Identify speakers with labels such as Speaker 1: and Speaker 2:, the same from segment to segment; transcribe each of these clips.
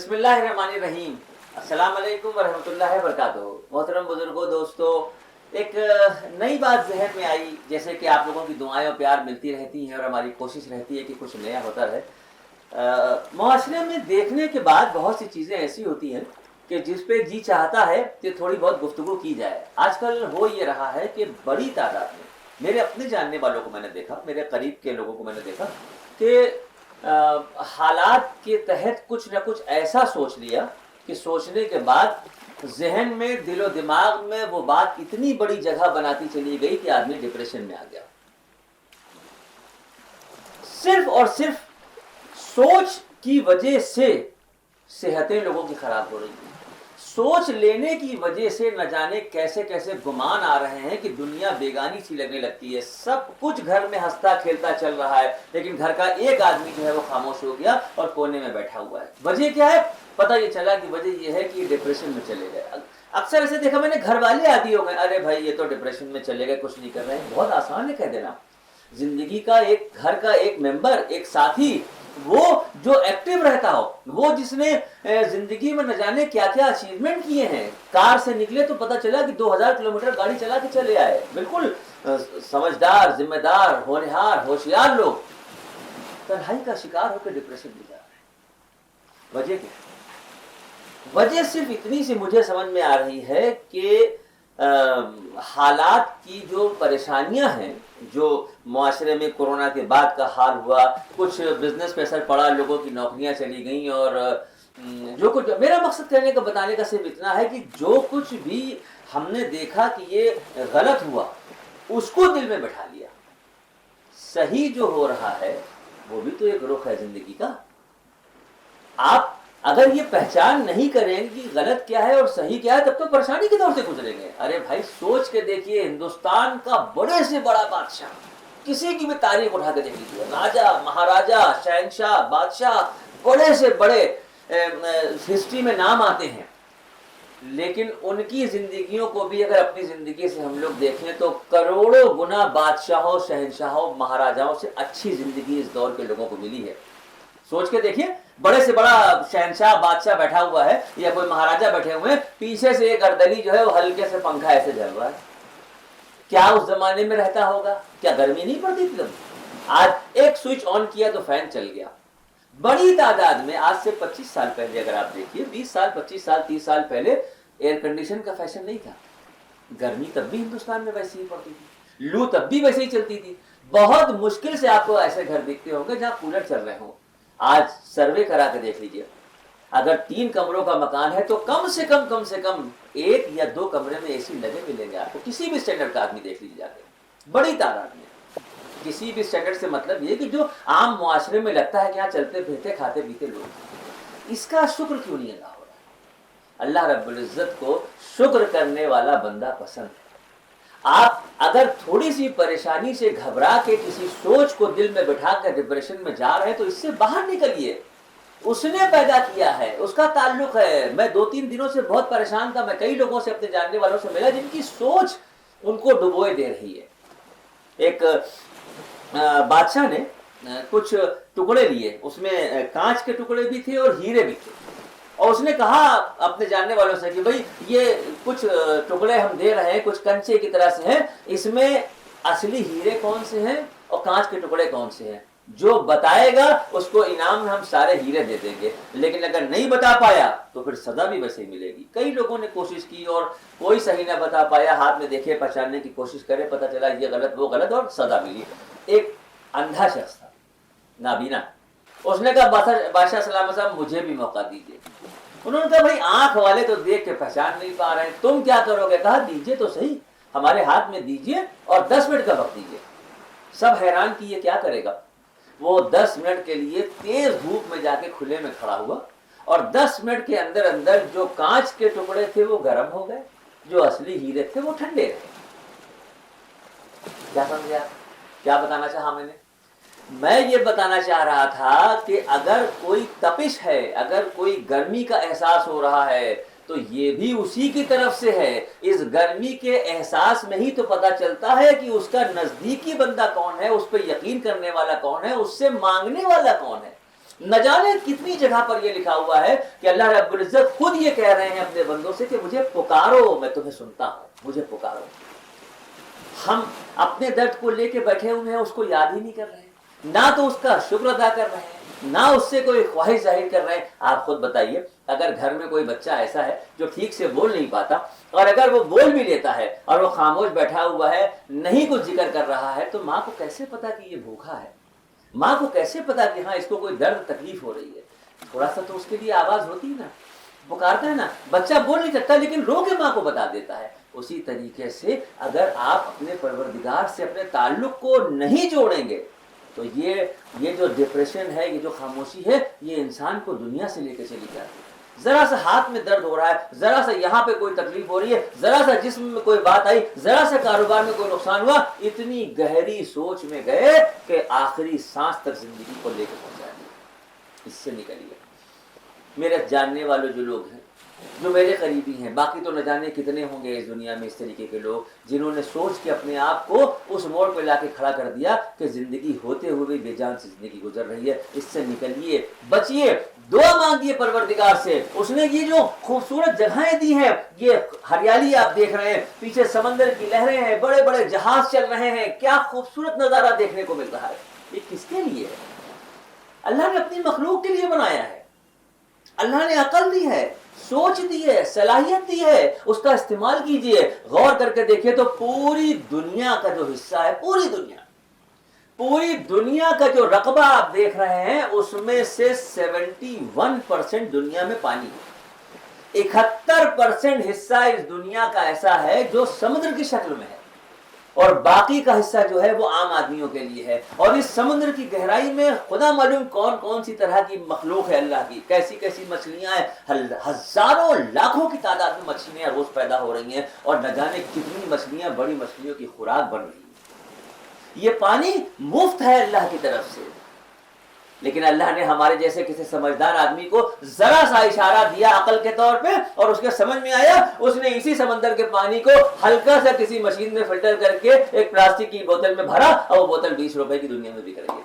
Speaker 1: بسم اللہ الرحمن الرحیم. السلام علیکم ورحمۃ اللہ وبرکاتہ. محترم بزرگوں، دوستوں، ایک نئی بات ذہن میں آئی. جیسے کہ آپ لوگوں کی دعائیں اور پیار ملتی رہتی ہیں اور ہماری کوشش رہتی ہے کہ کچھ نیا ہوتا رہے. معاشرے میں دیکھنے کے بعد بہت سی چیزیں ایسی ہوتی ہیں کہ جس پہ جی چاہتا ہے کہ تھوڑی بہت گفتگو کی جائے. آج کل ہو یہ رہا ہے کہ بڑی تعداد میں میرے اپنے جاننے والوں کو میں نے دیکھا، میرے قریب کے لوگوں کو میں نے دیکھا کہ حالات کے تحت کچھ نہ کچھ ایسا سوچ لیا کہ سوچنے کے بعد ذہن میں، دل و دماغ میں وہ بات اتنی بڑی جگہ بناتی چلی گئی کہ آدمی ڈپریشن میں آ گیا. صرف اور صرف سوچ کی وجہ سے صحتیں لوگوں کی خراب ہو رہی ہیں. سوچ لینے کی وجہ سے نہ جانے کیسے کیسے گمان آ رہے ہیں کہ دنیا بیگانی سی لگنے لگتی ہے. سب کچھ گھر میں ہنستا کھیلتا چل رہا ہے، لیکن گھر کا ایک آدمی جو ہے وہ خاموش ہو گیا اور کونے میں بیٹھا ہوا ہے. وجہ کیا ہے؟ پتہ یہ چلا کہ وجہ یہ ہے کہ یہ ڈپریشن میں چلے گئے. اکثر ایسے دیکھا میں نے، گھر والے عادی ہو گئے، ارے بھائی یہ تو ڈپریشن میں چلے گئے، کچھ نہیں کر رہے ہیں. بہت آسان ہے کہہ دینا. زندگی کا ایک گھر کا ایک ممبر، ایک ساتھی، وہ جو ایکٹیو رہتا ہو، وہ جس نے زندگی میں نہ جانے کیا کیا اچیومنٹ کیے ہیں. کار سے نکلے تو پتہ چلا کہ 2000 کلومیٹر گاڑی چلا کے چلے آئے. بالکل سمجھدار، ذمہ دار، ہونہار، ہوشیار لوگ تنہائی کا شکار ہو کے ڈپریشن میں جا رہے ہیں. وجہ کیا؟ وجہ صرف اتنی سی مجھے سمجھ میں آ رہی ہے کہ حالات کی جو پریشانیاں ہیں، جو معاشرے میں کورونا کے بعد کا حال ہوا، کچھ بزنس پہ اثر پڑا، لوگوں کی نوکریاں چلی گئیں، اور جو کچھ، میرا مقصد کہنے کا، بتانے کا صرف اتنا ہے کہ جو کچھ بھی ہم نے دیکھا کہ یہ غلط ہوا، اس کو دل میں بٹھا لیا. صحیح جو ہو رہا ہے وہ بھی تو ایک رخ ہے زندگی کا. آپ اگر یہ پہچان نہیں کریں گے کہ غلط کیا ہے اور صحیح کیا ہے، تب تو پریشانی کے دور سے گزریں گے. ارے بھائی سوچ کے دیکھیے، ہندوستان کا بڑے سے بڑا بادشاہ، کسی کی بھی تاریخ اٹھا کے دیکھ لیجیے، راجا، مہاراجا، شہنشاہ، بادشاہ، بڑے سے بڑے ہسٹری میں نام آتے ہیں، لیکن ان کی زندگیوں کو بھی اگر اپنی زندگی سے ہم لوگ دیکھیں تو کروڑوں گنا بادشاہوں، شہنشاہوں، مہاراجاؤں سے اچھی زندگی اس دور کے لوگوں کو ملی ہے. سوچ کے دیکھیے، بڑے سے بڑا شہنشاہ، بادشاہ بیٹھا ہوا ہے یا کوئی مہاراجا بیٹھے ہوئے ہیں، پیچھے سے ایک گردنی جو ہے وہ ہلکے سے پنکھا ایسے چل رہا ہے. کیا اس زمانے میں رہتا ہوگا؟ کیا گرمی نہیں پڑتی تھی؟ آج ایک سوئچ آن کیا تو فین چل گیا. بڑی تعداد میں آج سے 25 سال پہلے اگر آپ دیکھیے، 20 سال، 25 سال، 30 سال پہلے ایئر کنڈیشن کا فیشن نہیں تھا. گرمی تب بھی ہندوستان میں ویسے ہی پڑتی تھی، لو تب بھی ویسے ہی چلتی تھی. بہت مشکل سے آپ کو ایسے گھر دیکھتے ہوں گے جہاں کولر چل رہے ہوں. آج سروے کرا کے دیکھ لیجیے، اگر 3 کمروں کا مکان ہے تو کم سے کم 1 یا 2 کمرے میں اے سی لگے ملیں گے آپ کو. کسی بھی اسٹینڈرڈ کا آدمی دیکھ لیجیے جا کے، بڑی تعداد میں. کسی بھی اسٹینڈرڈ سے مطلب یہ کہ جو عام معاشرے میں لگتا ہے کہ یہاں چلتے پھرتے کھاتے پیتے لوگ ہیں. اس کا شکر کیوں نہیں ادا ہو رہا ہے؟ اللہ رب العزت کو شکر کرنے والا بندہ پسند ہے. آپ اگر تھوڑی سی پریشانی سے گھبرا کے کسی سوچ کو دل میں بٹھا کر ڈپریشن میں جا رہے ہیں تو اس سے باہر نکلیے. اس نے پیدا کیا ہے، اس کا تعلق ہے. میں 2-3 دنوں سے بہت پریشان تھا. میں کئی لوگوں سے، اپنے جاننے والوں سے ملا جن کی سوچ ان کو ڈبوئے دے رہی ہے. ایک بادشاہ نے کچھ ٹکڑے لیے، اس میں کانچ کے ٹکڑے بھی تھے اور ہیرے بھی تھے، اور اس نے کہا اپنے جاننے والوں سے کہ بھائی یہ کچھ ٹکڑے ہم دے رہے ہیں، کچھ کنچے کی طرح سے ہیں، اس میں اصلی ہیرے کون سے ہیں اور کانچ کے ٹکڑے کون سے ہیں؟ جو بتائے گا اس کو انعام میں ہم سارے ہیرے دے دیں گے، لیکن اگر نہیں بتا پایا تو پھر سزا بھی ویسے ہی ملے گی. کئی لوگوں نے کوشش کی اور کوئی صحیح نہ بتا پایا، ہاتھ میں دیکھے پہچاننے کی کوشش کرے، پتہ چلا یہ غلط وہ غلط، اور سزا ملی. ایک اندھا شخص تھا، نابینا. اس نے کہا بادشاہ سلامت صاحب مجھے بھی موقع دیجیے. انہوں نے کہا بھائی آنکھ والے تو دیکھ کے پہچان نہیں پا رہے ہیں، تم کیا کرو گے؟ کہا دیجیے تو صحیح، ہمارے ہاتھ میں دیجیے اور 10 منٹ کا وقت دیجیے. سب حیران کہ یہ کیا کرے گا. وہ 10 منٹ کے لیے تیز دھوپ میں جا کے کھلے میں کھڑا ہوا، اور 10 منٹ کے اندر اندر جو کانچ کے ٹکڑے تھے وہ گرم ہو گئے، جو اصلی ہیرے تھے وہ ٹھنڈے رہے. کیا سمجھے آپ؟ کیا بتانا چاہا میں یہ بتانا چاہ رہا تھا کہ اگر کوئی تپش ہے، اگر کوئی گرمی کا احساس ہو رہا ہے تو یہ بھی اسی کی طرف سے ہے. اس گرمی کے احساس میں ہی تو پتہ چلتا ہے کہ اس کا نزدیکی بندہ کون ہے، اس پہ یقین کرنے والا کون ہے، اس سے مانگنے والا کون ہے. نہ جانے کتنی جگہ پر یہ لکھا ہوا ہے کہ اللہ رب العزت خود یہ کہہ رہے ہیں اپنے بندوں سے کہ مجھے پکارو، میں تمہیں سنتا ہوں، مجھے پکارو۔ ہم اپنے درد کو لے کے بیٹھے ہوئے ہیں، اس کو یاد ہی نہیں کر رہے ہیں، نہ تو اس کا شکر ادا کر رہے ہیں، نہ اس سے کوئی خواہش ظاہر کر رہے ہیں۔ آپ خود بتائیے، اگر گھر میں کوئی بچہ ایسا ہے جو ٹھیک سے بول نہیں پاتا، اور اگر وہ بول بھی لیتا ہے اور وہ خاموش بیٹھا ہوا ہے، نہیں کچھ ذکر کر رہا ہے، تو ماں کو کیسے پتا کہ یہ بھوکا ہے؟ ماں کو کیسے پتا کہ ہاں اس کو کوئی درد تکلیف ہو رہی ہے؟ تھوڑا سا تو اس کے لیے آواز ہوتی نا، پکارتا ہے نا۔ بچہ بول نہیں سکتا لیکن رو کے ماں کو بتا دیتا ہے۔ اسی طریقے سے اگر آپ اپنے پروردگار سے اپنے تعلق کو نہیں جوڑیں گے تو یہ جو ڈپریشن ہے، یہ جو خاموشی ہے، یہ انسان کو دنیا سے لے کے چلی جاتی ہے۔ ذرا سا ہاتھ میں درد ہو رہا ہے، ذرا سا یہاں پہ کوئی تکلیف ہو رہی ہے، ذرا سا جسم میں کوئی بات آئی، ذرا سا کاروبار میں کوئی نقصان ہوا، اتنی گہری سوچ میں گئے کہ آخری سانس تک زندگی کو لے کے پہنچا دیا۔ اس سے نکلیے۔ میرے جاننے والے جو لوگ ہیں، جو میرے قریبی ہیں، باقی تو نہ جانے کتنے ہوں گے اس دنیا میں اس طریقے کے لوگ جنہوں نے سوچ کے اپنے آپ کو اس موڑ پہ لا کے کھڑا کر دیا کہ زندگی ہوتے ہوئے بے جان سے زندگی گزر رہی ہے۔ اس سے نکلیے، بچیے، دعا مانگیے پروردگار سے۔ اس نے یہ جو خوبصورت جگہیں دی ہیں، یہ ہریالی آپ دیکھ رہے ہیں، پیچھے سمندر کی لہریں ہیں، بڑے بڑے جہاز چل رہے ہیں، کیا خوبصورت نظارہ دیکھنے کو مل رہا ہے۔ یہ کس کے لیے ہے؟ اللہ نے اپنی مخلوق کے لیے بنایا ہے۔ اللہ نے عقل دی ہے، سوچ دی ہے، صلاحیت دی ہے، اس کا استعمال کیجئے۔ غور کر کے دیکھیے تو پوری دنیا کا جو حصہ ہے، پوری دنیا کا جو رقبہ آپ دیکھ رہے ہیں، اس میں سے 71% دنیا میں پانی ہے۔ 71% حصہ اس دنیا کا ایسا ہے جو سمندر کی شکل میں ہے، اور باقی کا حصہ جو ہے وہ عام آدمیوں کے لیے ہے۔ اور اس سمندر کی گہرائی میں خدا معلوم کون کون سی طرح کی مخلوق ہے اللہ کی، کیسی کیسی مچھلیاں ہیں، ہزاروں لاکھوں کی تعداد میں مچھلیاں روز پیدا ہو رہی ہیں، اور نہ جانے کتنی مچھلیاں بڑی مچھلیوں کی خوراک بن رہی ہیں۔ یہ پانی مفت ہے اللہ کی طرف سے، لیکن اللہ نے ہمارے جیسے کسی سمجھدار آدمی کو ذرا سا اشارہ دیا عقل کے طور پہ، اور اس کے سمجھ میں آیا، اس نے اسی سمندر کے پانی کو ہلکا سا کسی مشین میں فلٹر کر کے ایک پلاسٹک کی بوتل میں بھرا، اور وہ بوتل 20 روپے کی دنیا میں بک رہی ہے۔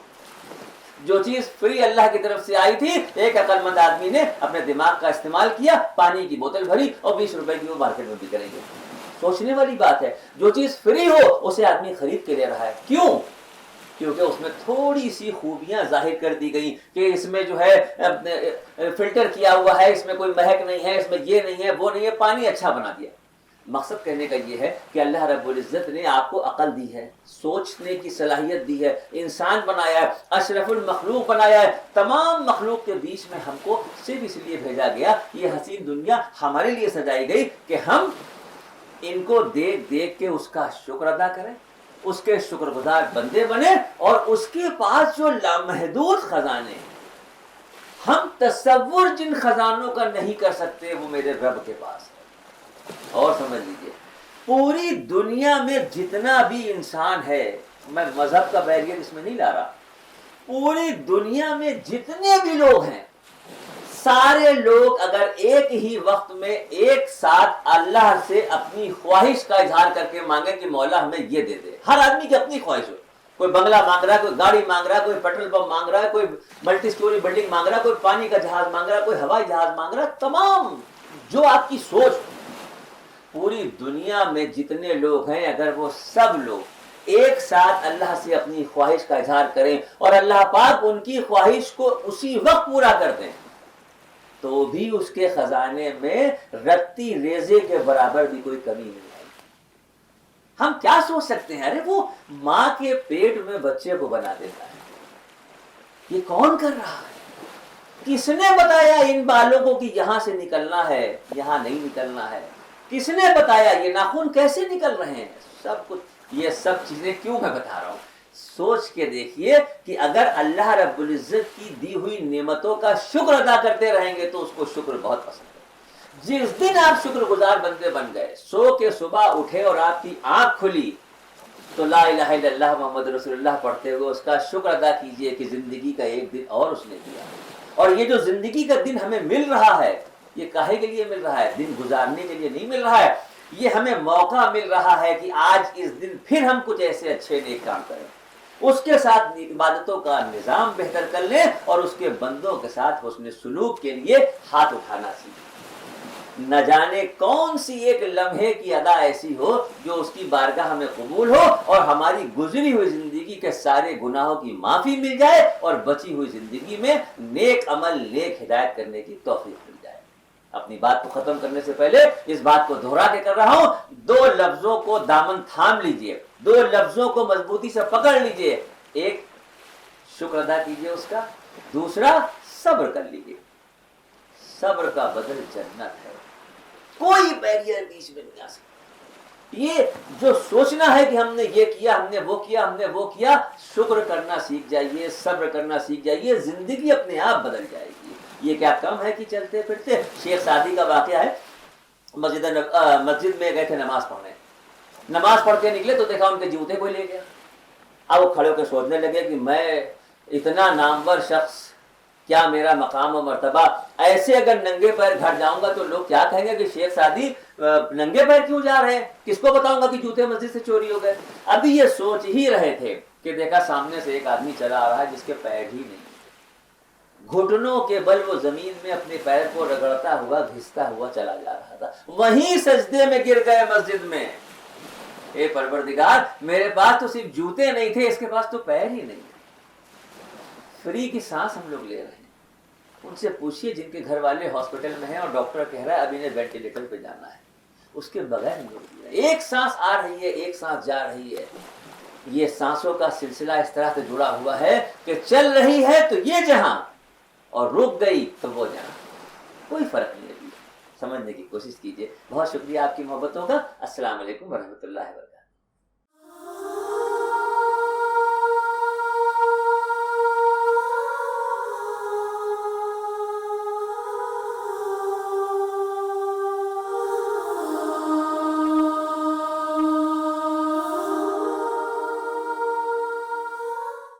Speaker 1: جو چیز فری اللہ کی طرف سے آئی تھی، ایک عقل مند آدمی نے اپنے دماغ کا استعمال کیا، پانی کی بوتل بھری، اور 20 روپے کی وہ مارکیٹ میں بک رہی ہے۔ سوچنے والی بات ہے، جو چیز فری ہو اسے آدمی خرید کے لے رہا ہے، کیوں؟ کیونکہ اس میں تھوڑی سی خوبیاں ظاہر کر دی گئی کہ اس میں جو ہے فلٹر کیا ہوا ہے، اس میں کوئی مہک نہیں ہے، اس میں یہ نہیں ہے، وہ نہیں ہے، پانی اچھا بنا دیا۔ مقصد کہنے کا یہ ہے کہ اللہ رب العزت نے آپ کو عقل دی ہے، سوچنے کی صلاحیت دی ہے، انسان بنایا ہے، اشرف المخلوق بنایا ہے۔ تمام مخلوق کے بیچ میں ہم کو صرف اس لیے بھیجا گیا، یہ حسین دنیا ہمارے لیے سجائی گئی کہ ہم ان کو دیکھ دیکھ کے اس کا شکر ادا کریں، اس کے شکر گزار بندے بنے، اور اس کے پاس جو لامحدود خزانے ہیں، ہم تصور جن خزانوں کا نہیں کر سکتے، وہ میرے رب کے پاس ہے۔ اور سمجھ لیجئے، پوری دنیا میں جتنا بھی انسان ہے، میں مذہب کا بیریئر اس میں نہیں لا رہا، پوری دنیا میں جتنے بھی لوگ ہیں، سارے لوگ اگر ایک ہی وقت میں ایک ساتھ اللہ سے اپنی خواہش کا اظہار کر کے مانگے کہ مولا ہمیں یہ دے دے، ہر آدمی کی اپنی خواہش ہو، کوئی بنگلہ مانگ رہا ہے، کوئی گاڑی مانگ رہا ہے، کوئی پیٹرول پمپ مانگ رہا ہے، کوئی ملٹی سٹوری بلڈنگ مانگ رہا ہے، کوئی پانی کا جہاز مانگ رہا ہے، کوئی ہوائی جہاز مانگ رہا ہے، تمام جو آپ کی سوچ، پوری دنیا میں جتنے لوگ ہیں، اگر وہ سب لوگ ایک ساتھ اللہ سے اپنی خواہش کا اظہار کریں اور اللہ پاک ان کی خواہش کو اسی وقت پورا کر دیں، تو بھی اس کے خزانے میں رتی ریزے کے برابر بھی کوئی کمی نہیں آئی۔ ہم کیا سوچ سکتے ہیں؟ ارے وہ ماں کے پیٹ میں بچے کو بنا دیتا ہے، یہ کون کر رہا ہے؟ کس نے بتایا ان بالوں کو کہ یہاں سے نکلنا ہے، یہاں نہیں نکلنا ہے؟ کس نے بتایا یہ ناخن کیسے نکل رہے ہیں؟ سب کچھ، یہ سب چیزیں کیوں میں بتا رہا ہوں؟ سوچ کے دیکھیے کہ اگر اللہ رب العزت کی دی ہوئی نعمتوں کا شکر ادا کرتے رہیں گے تو اس کو شکر بہت پسند ہے۔ جس دن آپ شکر گزار بندے بن گئے، سو کے صبح اٹھے اور آپ کی آنکھ کھلی، تو لا الہ الا اللہ محمد رسول اللہ پڑھتے ہوئے اس کا شکر ادا کیجئے کہ زندگی کا ایک دن اور اس نے دیا۔ اور یہ جو زندگی کا دن ہمیں مل رہا ہے، یہ کاہے کے لیے مل رہا ہے؟ دن گزارنے کے لیے نہیں مل رہا ہے، یہ ہمیں موقع مل رہا ہے کہ آج اس دن پھر ہم کچھ ایسے اچھے نیک کام کریں۔ اس کے ساتھ عبادتوں کا نظام بہتر کر لیں اور اس کے بندوں کے ساتھ حسن سلوک کے لیے ہاتھ اٹھانا سیکھیں۔ نہ جانے کون سی ایک لمحے کی ادا ایسی ہو جو اس کی بارگاہ میں قبول ہو اور ہماری گزری ہوئی زندگی کے سارے گناہوں کی معافی مل جائے اور بچی ہوئی زندگی میں نیک عمل، نیک ہدایت کرنے کی توفیق مل جائے۔ اپنی بات کو ختم کرنے سے پہلے اس بات کو دہرا کے کر رہا ہوں، 2 لفظوں کو دامن تھام لیجئے، 2 لفظوں کو مضبوطی سے پکڑ لیجئے۔ ایک، شکر ادا کیجئے اس کا، دوسرا، صبر کر لیجئے۔ صبر کا بدل جنت ہے، کوئی بیریئر بیچ میں نہیں آ سکتا۔ یہ جو سوچنا ہے کہ ہم نے یہ کیا، ہم نے وہ کیا، ہم نے وہ کیا، شکر کرنا سیکھ جائیے، صبر کرنا سیکھ جائیے، زندگی اپنے آپ بدل جائے گی۔ یہ کیا کم ہے کہ چلتے پھرتے۔ شیخ سعدی کا واقعہ ہے، مسجد میں گئے تھے نماز پڑھنے، نماز پڑھ کے نکلے تو دیکھا ان کے جوتے کوئی لے گیا۔ اب وہ کھڑے ہو کے سوچنے لگے کہ میں اتنا نامور شخص، کیا میرا مقام و مرتبہ، ایسے اگر ننگے پیر گھر جاؤں گا تو لوگ کیا کہیں گے کہ شیخ سعدی ننگے پیر کیوں جا رہے ہیں، کس کو بتاؤں گا کہ جوتے مسجد سے چوری ہو گئے۔ ابھی یہ سوچ ہی رہے تھے کہ دیکھا سامنے سے ایک آدمی چلا آ رہا ہے جس کے پیر ہی نہیں، گھٹنوں کے بل وہ زمین میں اپنے پیر کو رگڑتا ہوا گھستا ہوا چلا جا رہا تھا، وہیں سجدے میں گر گئے مسجد میں۔ اے پروردگار، میرے پاس تو صرف جوتے نہیں تھے، اس کے پاس تو پیر ہی نہیں۔ فری کی سانس ہم لوگ لے رہے ہیں۔ ان سے پوچھیے جن کے گھر والے ہاسپٹل میں ہیں اور ڈاکٹر کہہ رہا ہے اب انہیں وینٹیلیٹر پہ جانا ہے، اس کے بغیر ہم لوگ جی رہے ہیں۔ ایک سانس آ رہی ہے، ایک سانس جا رہی ہے۔ یہ سانسوں کا سلسلہ اس طرح سے جڑا ہوا ہے کہ چل رہی ہے تو یہ جہاں، اور رک گئی تو وہ جہاں، کوئی فرق نہیں ہے۔ سمجھنے کی کوشش کیجیے۔ بہت شکریہ آپ کی محبتوں کا۔ السلام علیکم ورحمۃ اللہ وبرکاتہ۔